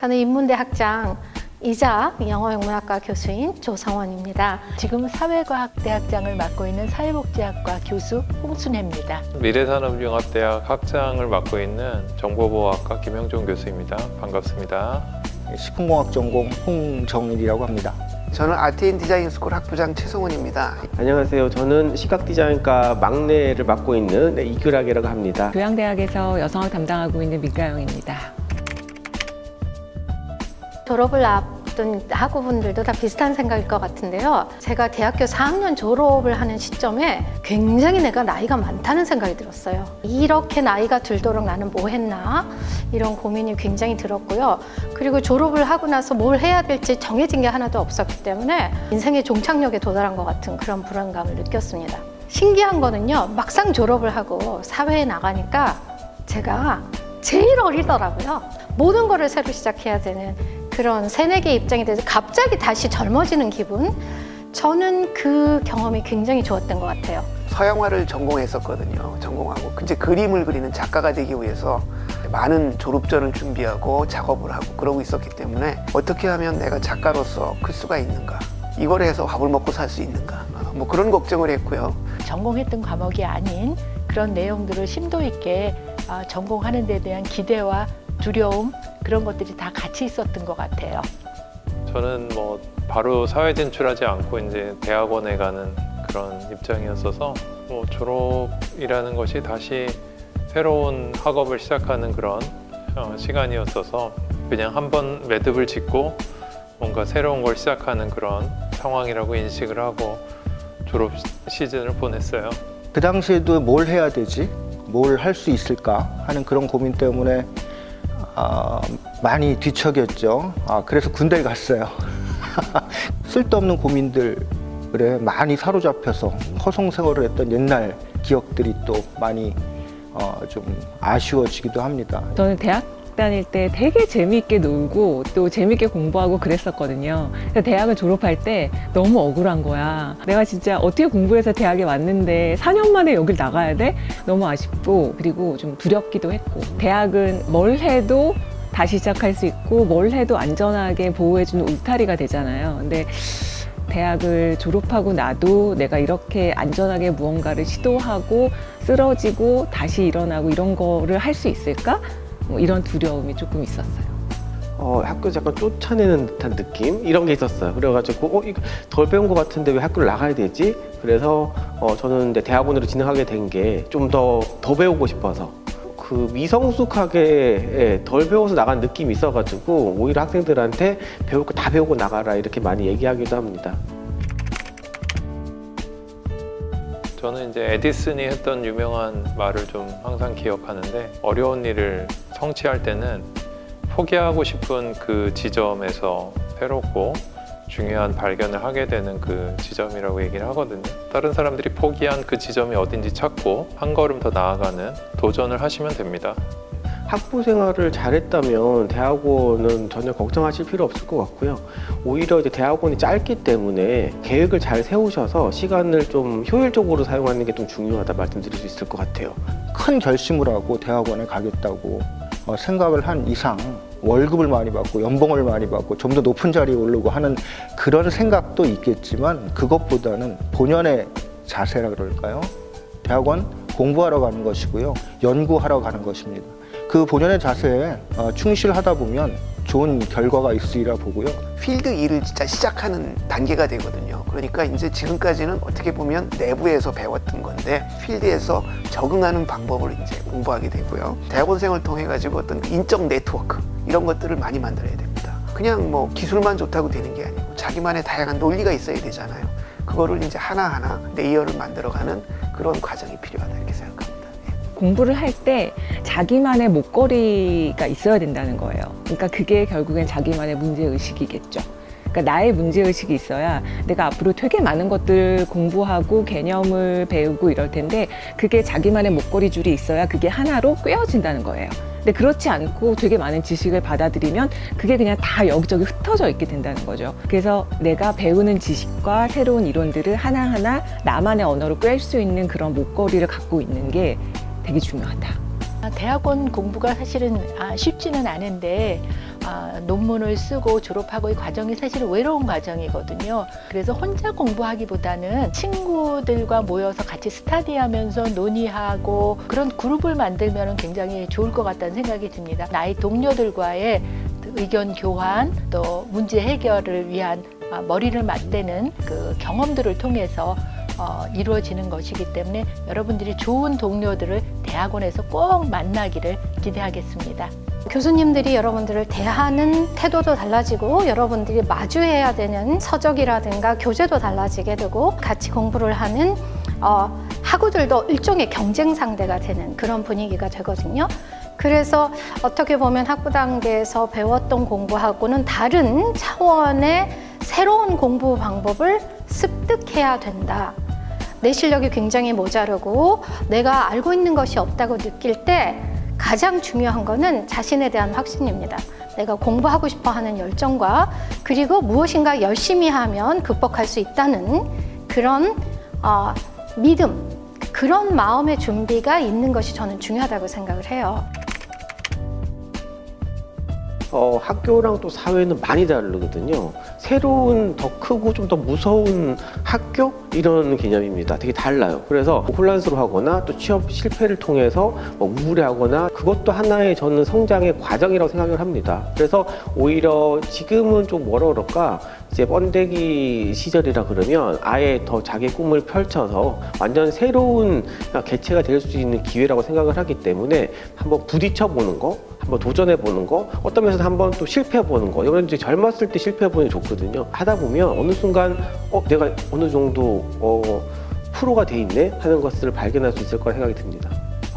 저는 인문대 학장이자 영어영문학과 교수인 조성원입니다. 지금 사회과학대학장을 맡고 있는 사회복지학과 교수 홍순혜입니다. 미래산업융합대학 학장을 맡고 있는 정보보호학과 김영종 교수입니다. 반갑습니다. 식품공학 전공 홍정일이라고 합니다. 저는 아트앤디자인스쿨 학부장 최성원입니다. 안녕하세요. 저는 시각디자인과 막내를 맡고 있는 이규락이라고 합니다. 교양대학에서 여성학 담당하고 있는 민가영입니다. 졸업을 앞둔 학우분들도 다 비슷한 생각일 것 같은데요. 제가 대학교 4학년 졸업을 하는 시점에 굉장히 내가 나이가 많다는 생각이 들었어요. 이렇게 나이가 들도록 나는 뭐 했나? 이런 고민이 굉장히 들었고요. 그리고 졸업을 하고 나서 뭘 해야 될지 정해진 게 하나도 없었기 때문에 인생의 종착역에 도달한 것 같은 그런 불안감을 느꼈습니다. 신기한 거는요. 막상 졸업을 하고 사회에 나가니까 제가 제일 어리더라고요. 모든 거를 새로 시작해야 되는 그런 새내기 입장이 돼서 갑자기 다시 젊어지는 기분? 저는 그 경험이 굉장히 좋았던 것 같아요. 서양화를 전공했었거든요. 전공하고 이제 그림을 그리는 작가가 되기 위해서 많은 졸업전을 준비하고 작업을 하고 그러고 있었기 때문에 어떻게 하면 내가 작가로서 클 수가 있는가, 이걸 해서 밥을 먹고 살 수 있는가, 뭐 그런 걱정을 했고요. 전공했던 과목이 아닌 그런 내용들을 심도 있게 전공하는 데 대한 기대와 두려움, 그런 것들이 다 같이 있었던 것 같아요. 저는 뭐 바로 사회 진출하지 않고 이제 대학원에 가는 그런 입장이었어서 뭐 졸업이라는 것이 다시 새로운 학업을 시작하는 그런 시간이었어서 그냥 한번 매듭을 짓고 뭔가 새로운 걸 시작하는 그런 상황이라고 인식을 하고 졸업 시즌을 보냈어요. 그 당시에도 뭘 해야 되지? 뭘 할 수 있을까? 하는 그런 고민 때문에 많이 뒤척였죠. 그래서 군대에 갔어요. 쓸데없는 고민들에 많이 사로잡혀서 허송세월을 했던 옛날 기억들이 또 많이 좀 아쉬워지기도 합니다. 저는 대학 다닐 때 되게 재미있게 놀고 또 재미있게 공부하고 그랬었거든요. 그래서 대학을 졸업할 때 너무 억울한 거야. 내가 진짜 어떻게 공부해서 대학에 왔는데 4년 만에 여길 나가야 돼? 너무 아쉽고, 그리고 좀 두렵기도 했고. 대학은 뭘 해도 다시 시작할 수 있고 뭘 해도 안전하게 보호해주는 울타리가 되잖아요. 근데 대학을 졸업하고 나도 내가 이렇게 안전하게 무언가를 시도하고 쓰러지고 다시 일어나고 이런 거를 할 수 있을까? 뭐 이런 두려움이 조금 있었어요. 학교 잠깐 쫓아내는 듯한 느낌? 이런 게 있었어요. 그래가지고 이거 덜 배운 것 같은데 왜 학교를 나가야 되지? 그래서 저는 이제 대학원으로 진학하게 된 게 좀 더 배우고 싶어서 그 미성숙하게 덜 배워서 나간 느낌이 있어가지고 오히려 학생들한테 배울 거 다 배우고 나가라 이렇게 많이 얘기하기도 합니다. 저는 이제 에디슨이 했던 유명한 말을 좀 항상 기억하는데, 어려운 일을 성취할 때는 포기하고 싶은 그 지점에서 새롭고 중요한 발견을 하게 되는 그 지점이라고 얘기를 하거든요. 다른 사람들이 포기한 그 지점이 어딘지 찾고 한 걸음 더 나아가는 도전을 하시면 됩니다. 학부 생활을 잘했다면 대학원은 전혀 걱정하실 필요 없을 것 같고요. 오히려 이제 대학원이 짧기 때문에 계획을 잘 세우셔서 시간을 좀 효율적으로 사용하는 게 좀 중요하다 말씀드릴 수 있을 것 같아요. 큰 결심을 하고 대학원에 가겠다고 생각을 한 이상 월급을 많이 받고 연봉을 많이 받고 좀 더 높은 자리에 오르고 하는 그런 생각도 있겠지만, 그것보다는 본연의 자세라 그럴까요? 대학원 공부하러 가는 것이고요. 연구하러 가는 것입니다. 그 본연의 자세에 충실하다 보면 좋은 결과가 있으리라 보고요. 필드 일을 진짜 시작하는 단계가 되거든요. 그러니까 이제 지금까지는 어떻게 보면 내부에서 배웠던 건데 필드에서 적응하는 방법을 이제 공부하게 되고요. 대학원생을 통해 가지고 어떤 인적 네트워크 이런 것들을 많이 만들어야 됩니다. 그냥 뭐 기술만 좋다고 되는 게 아니고 자기만의 다양한 논리가 있어야 되잖아요. 그거를 이제 하나하나 레이어를 만들어가는 그런 과정이 필요하다 이렇게 생각합니다. 공부를 할 때 자기만의 목걸이가 있어야 된다는 거예요. 그러니까 그게 결국엔 자기만의 문제의식이겠죠. 그러니까 나의 문제의식이 있어야 내가 앞으로 되게 많은 것들 공부하고 개념을 배우고 이럴 텐데, 그게 자기만의 목걸이 줄이 있어야 그게 하나로 꿰어진다는 거예요. 근데 그렇지 않고 되게 많은 지식을 받아들이면 그게 그냥 다 여기저기 흩어져 있게 된다는 거죠. 그래서 내가 배우는 지식과 새로운 이론들을 하나하나 나만의 언어로 꿰을 수 있는 그런 목걸이를 갖고 있는 게 되게 중요하다. 대학원 공부가 사실은 쉽지는 않은데 논문을 쓰고 졸업하고 이 과정이 사실 외로운 과정이거든요. 그래서 혼자 공부하기보다는 친구들과 모여서 같이 스터디하면서 논의하고 그런 그룹을 만들면 굉장히 좋을 것 같다는 생각이 듭니다. 나이 동료들과의 의견 교환, 또 문제 해결을 위한 머리를 맞대는 그 경험들을 통해서 이루어지는 것이기 때문에 여러분들이 좋은 동료들을 대학원에서 꼭 만나기를 기대하겠습니다. 교수님들이 여러분들을 대하는 태도도 달라지고 여러분들이 마주해야 되는 서적이라든가 교재도 달라지게 되고 같이 공부를 하는 학우들도 일종의 경쟁 상대가 되는 그런 분위기가 되거든요. 그래서 어떻게 보면 학부 단계에서 배웠던 공부하고는 다른 차원의 새로운 공부 방법을 습득해야 된다. 내 실력이 굉장히 모자르고 내가 알고 있는 것이 없다고 느낄 때 가장 중요한 거는 자신에 대한 확신입니다. 내가 공부하고 싶어 하는 열정과 그리고 무엇인가 열심히 하면 극복할 수 있다는 그런 믿음, 그런 마음의 준비가 있는 것이 저는 중요하다고 생각을 해요. 학교랑 또 사회는 많이 다르거든요. 새로운 더 크고 좀 더 무서운 학교 이런 개념입니다. 되게 달라요. 그래서 혼란스러워하거나 또 취업 실패를 통해서 우울해하거나 그것도 하나의 저는 성장의 과정이라고 생각을 합니다. 그래서 오히려 지금은 좀 뭐라 그럴까 이제 번데기 시절이라 그러면 아예 더 자기 꿈을 펼쳐서 완전 새로운 개체가 될 수 있는 기회라고 생각을 하기 때문에 한번 부딪혀보는 거, 한번 도전해보는 거, 어떤 면에서 한번 또 실패해보는 거. 이건 이제 젊었을 때 실패해보는 게 좋거든요. 하다 보면 어느 순간 내가 어느 정도 프로가 돼 있네 하는 것을 발견할 수 있을 거라 생각이 듭니다.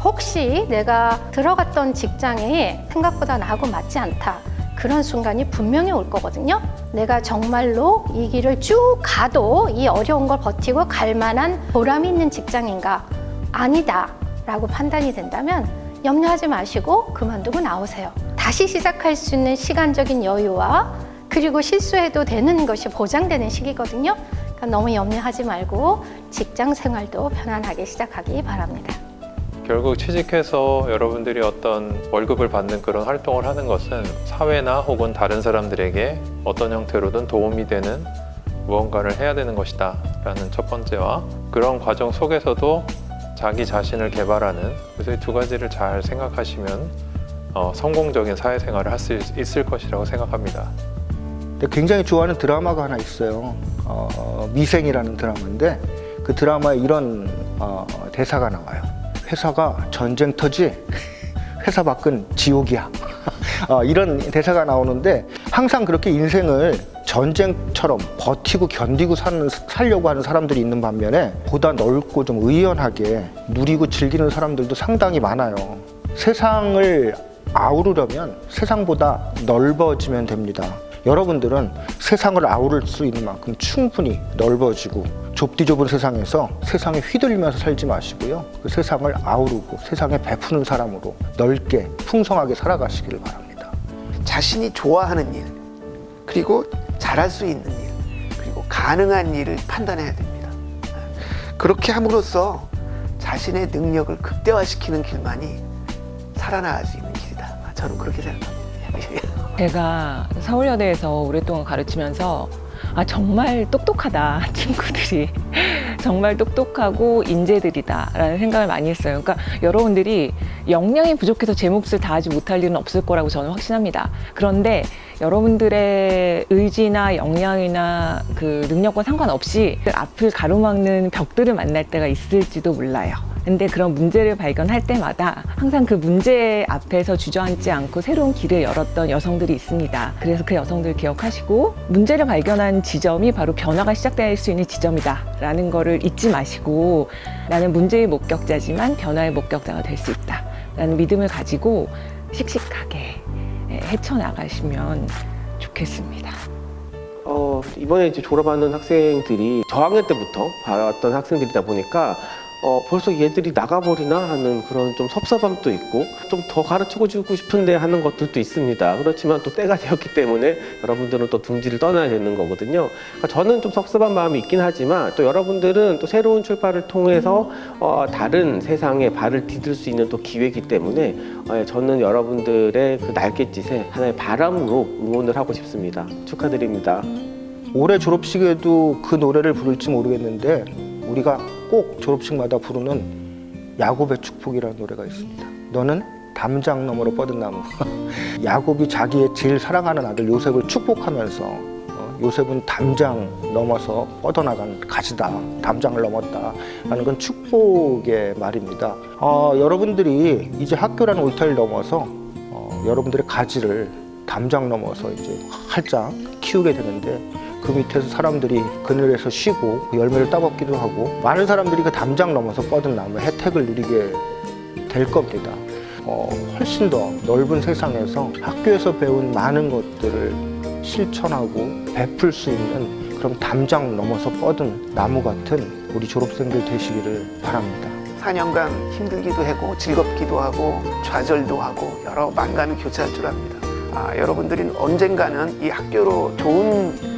혹시 내가 들어갔던 직장이 생각보다 나하고 맞지 않다. 그런 순간이 분명히 올 거거든요. 내가 정말로 이 길을 쭉 가도 이 어려운 걸 버티고 갈 만한 보람이 있는 직장인가? 아니다 라고 판단이 된다면 염려하지 마시고 그만두고 나오세요. 다시 시작할 수 있는 시간적인 여유와 그리고 실수해도 되는 것이 보장되는 시기거든요. 그러니까 너무 염려하지 말고 직장 생활도 편안하게 시작하기 바랍니다. 결국 취직해서 여러분들이 어떤 월급을 받는 그런 활동을 하는 것은 사회나 혹은 다른 사람들에게 어떤 형태로든 도움이 되는 무언가를 해야 되는 것이다 라는 첫 번째와 그런 과정 속에서도 자기 자신을 개발하는 그래서 이 두 가지를 잘 생각하시면 성공적인 사회생활을 할 수 있을 것이라고 생각합니다. 굉장히 좋아하는 드라마가 하나 있어요. 미생이라는 드라마인데 그 드라마에 이런 대사가 나와요. 회사가 전쟁터지 회사 밖은 지옥이야. 이런 대사가 나오는데 항상 그렇게 인생을 전쟁처럼 버티고 견디고 살려고 하는 사람들이 있는 반면에 보다 넓고 좀 의연하게 누리고 즐기는 사람들도 상당히 많아요. 세상을 아우르려면 세상보다 넓어지면 됩니다. 여러분들은 세상을 아우를 수 있는 만큼 충분히 넓어지고 좁디 좁은 세상에서 세상에 휘둘리면서 살지 마시고요. 그 세상을 아우르고 세상에 베푸는 사람으로 넓게 풍성하게 살아가시기를 바랍니다. 자신이 좋아하는 일, 그리고 잘할 수 있는 일, 그리고 가능한 일을 판단해야 됩니다. 그렇게 함으로써 자신의 능력을 극대화시키는 길만이 살아나갈 수 있는 길이다. 저는 그렇게 생각합니다. 제가 서울여대에서 오랫동안 가르치면서 정말 똑똑하다 친구들이 정말 똑똑하고 인재들이다 라는 생각을 많이 했어요. 그러니까 여러분들이 역량이 부족해서 제 몫을 다하지 못할 일은 없을 거라고 저는 확신합니다. 그런데 여러분들의 의지나 역량이나 그 능력과 상관없이 앞을 가로막는 벽들을 만날 때가 있을지도 몰라요. 근데 그런 문제를 발견할 때마다 항상 그 문제 앞에서 주저앉지 않고 새로운 길을 열었던 여성들이 있습니다. 그래서 그 여성들 기억하시고 문제를 발견한 지점이 바로 변화가 시작될 수 있는 지점이다 라는 거를 잊지 마시고 나는 문제의 목격자지만 변화의 목격자가 될 수 있다 라는 믿음을 가지고 씩씩하게 헤쳐나가시면 좋겠습니다. 이번에 이제 졸업하는 학생들이 저학년 때부터 봐왔던 학생들이다 보니까 벌써 얘들이 나가버리나 하는 그런 좀 섭섭함도 있고 좀 더 가르쳐주고 싶은데 하는 것들도 있습니다. 그렇지만 또 때가 되었기 때문에 여러분들은 또 둥지를 떠나야 되는 거거든요. 그러니까 저는 좀 섭섭한 마음이 있긴 하지만 또 여러분들은 또 새로운 출발을 통해서 다른 세상에 발을 디딜 수 있는 또 기회이기 때문에 저는 여러분들의 그 날갯짓에 하나의 바람으로 응원을 하고 싶습니다. 축하드립니다. 올해 졸업식에도 그 노래를 부를지 모르겠는데 우리가 꼭 졸업식마다 부르는 야곱의 축복이라는 노래가 있습니다. 너는 담장 너머로 뻗은 나무. 야곱이 자기의 제일 사랑하는 아들 요셉을 축복하면서 요셉은 담장 넘어서 뻗어나간 가지다, 담장을 넘었다 라는 건 축복의 말입니다. 여러분들이 이제 학교라는 울타리를 넘어서 여러분들의 가지를 담장 넘어서 이제 활짝 키우게 되는데 그 밑에서 사람들이 그늘에서 쉬고 열매를 따먹기도 하고 많은 사람들이 그 담장 넘어서 뻗은 나무의 혜택을 누리게 될 겁니다. 훨씬 더 넓은 세상에서 학교에서 배운 많은 것들을 실천하고 베풀 수 있는 그런 담장 넘어서 뻗은 나무 같은 우리 졸업생들 되시기를 바랍니다. 4년간 힘들기도 하고 즐겁기도 하고 좌절도 하고 여러 만감이 교차할 줄 압니다. 여러분들이 언젠가는 이 학교로 좋은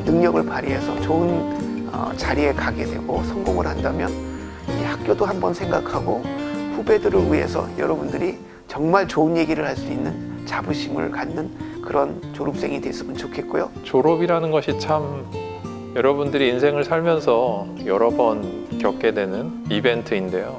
능력을 발휘해서 좋은 자리에 가게 되고 성공을 한다면 이 학교도 한번 생각하고 후배들을 위해서 여러분들이 정말 좋은 얘기를 할 수 있는 자부심을 갖는 그런 졸업생이 됐으면 좋겠고요. 졸업이라는 것이 참 여러분들이 인생을 살면서 여러 번 겪게 되는 이벤트인데요.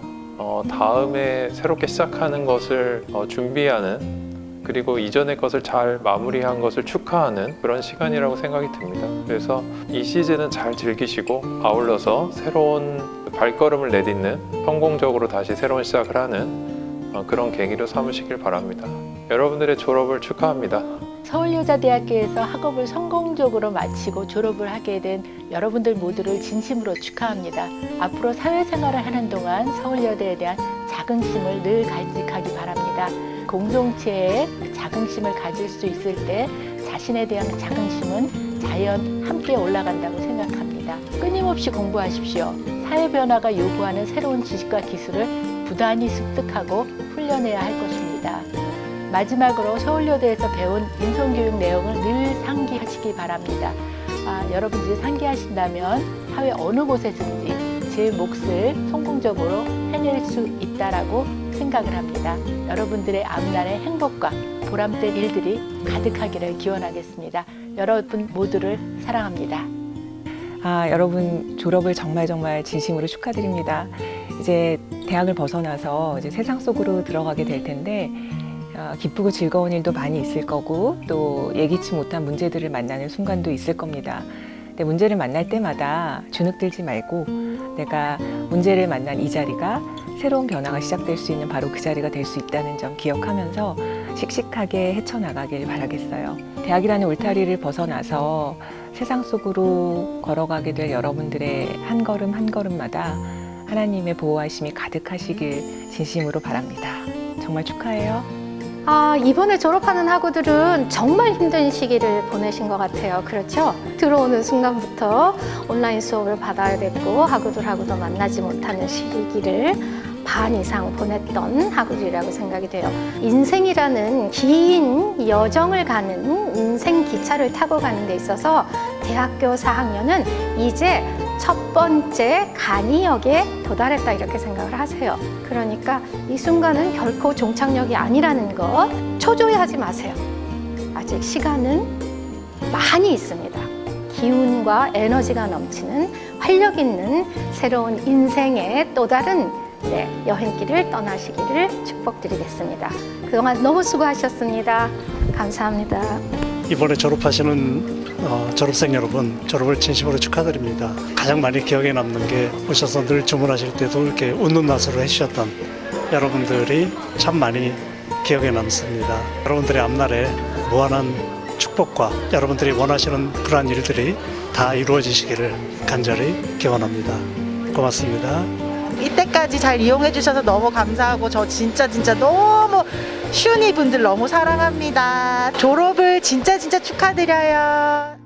다음에 새롭게 시작하는 것을 준비하는, 그리고 이전의 것을 잘 마무리한 것을 축하하는 그런 시간이라고 생각이 듭니다. 그래서 이 시즌은 잘 즐기시고 아울러서 새로운 발걸음을 내딛는, 성공적으로 다시 새로운 시작을 하는 그런 계기로 삼으시길 바랍니다. 여러분들의 졸업을 축하합니다. 서울여자대학교에서 학업을 성공적으로 마치고 졸업을 하게 된 여러분들 모두를 진심으로 축하합니다. 앞으로 사회생활을 하는 동안 서울여대에 대한 자긍심을 늘 간직하기 바랍니다. 공동체에 자긍심을 가질 수 있을 때 자신에 대한 자긍심은 자연 함께 올라간다고 생각합니다. 끊임없이 공부하십시오. 사회 변화가 요구하는 새로운 지식과 기술을 부단히 습득하고 훈련해야 할 것입니다. 마지막으로 서울여대에서 배운 인성교육 내용을 늘 상기하시기 바랍니다. 여러분들이 상기하신다면 사회 어느 곳에서든지 제 몫을 성공적으로 해낼 수 있다라고 생각을 합니다. 여러분들의 앞날에 행복과 보람된 일들이 가득하기를 기원하겠습니다. 여러분 모두를 사랑합니다. 여러분 졸업을 정말 진심으로 축하드립니다. 이제 대학을 벗어나서 이제 세상 속으로 들어가게 될 텐데 기쁘고 즐거운 일도 많이 있을 거고 또 예기치 못한 문제들을 만나는 순간도 있을 겁니다. 근데 문제를 만날 때마다 주눅들지 말고 내가 문제를 만난 이 자리가 새로운 변화가 시작될 수 있는 바로 그 자리가 될 수 있다는 점 기억하면서 씩씩하게 헤쳐나가길 바라겠어요. 대학이라는 울타리를 벗어나서 세상 속으로 걸어가게 될 여러분들의 한 걸음 한 걸음마다 하나님의 보호하심이 가득하시길 진심으로 바랍니다. 정말 축하해요. 이번에 졸업하는 학우들은 정말 힘든 시기를 보내신 것 같아요. 그렇죠? 들어오는 순간부터 온라인 수업을 받아야 됐고 학우들하고도 만나지 못하는 시기를 반 이상 보냈던 학우들이라고 생각이 돼요. 인생이라는 긴 여정을 가는 인생 기차를 타고 가는 데 있어서 대학교 4학년은 이제 첫 번째 간이역에 도달했다 이렇게 생각을 하세요. 그러니까 이 순간은 결코 종착역이 아니라는 것 초조해하지 마세요. 아직 시간은 많이 있습니다. 기운과 에너지가 넘치는 활력 있는 새로운 인생의 또 다른 여행길을 떠나시기를 축복드리겠습니다. 그동안 너무 수고하셨습니다. 감사합니다. 이번에 졸업하시는 졸업생 여러분, 졸업을 진심으로 축하드립니다. 가장 많이 기억에 남는 게 오셔서 늘 주문하실 때도 이렇게 웃는 낯으로 해주셨던 여러분들이 참 많이 기억에 남습니다. 여러분들의 앞날에 무한한 축복과 여러분들이 원하시는 그러한 일들이 다 이루어지시기를 간절히 기원합니다. 고맙습니다. 이때까지 잘 이용해 주셔서 너무 감사하고 저 진짜 너무 슈니 분들 너무 사랑합니다. 졸업을 진짜 축하드려요.